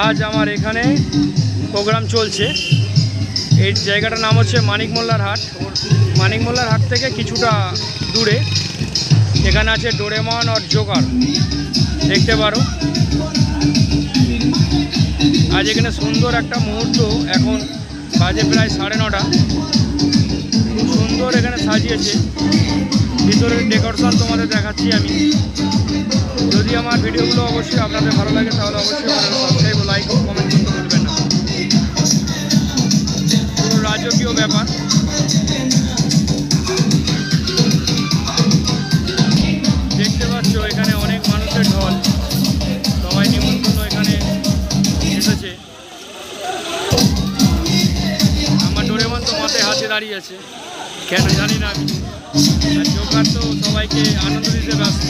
আজ আমার এখানে প্রোগ্রাম চলছে। এই জায়গাটার নাম হচ্ছে মানিক মোল্লার হাট। মানিক মোল্লার হাট থেকে কিছুটা দূরে এখানে আছে ডোরেমন আর জোকার, দেখতে পারো। আজ এখানে সুন্দর একটা মুহূর্ত, এখন বাজে প্রায় 9:30। খুব সুন্দর এখানে সাজিয়েছে। ভিতরের ডেকোরেশন তোমাদের দেখাচ্ছি আমি। যদি আমার ভিডিওগুলো অবশ্যই আপনাদের ভালো লাগে তাহলে অবশ্যই সাবস্ক্রাইব, লাইক ও কমেন্ট করতে ভুলবেন না। পুরো রাজকীয় ব্যাপার। দেখতে পাচ্ছ এখানে অনেক মানুষের ঢল, সবাই নিমন্ত্রণ এখানে এসেছে। আমার ডোরেমন তো মাথায় হাতে দাঁড়িয়ে আছে, কেন জানি না আমি। আর জোকার তো সবাইকে আনন্দ দিতে ব্যস্ত।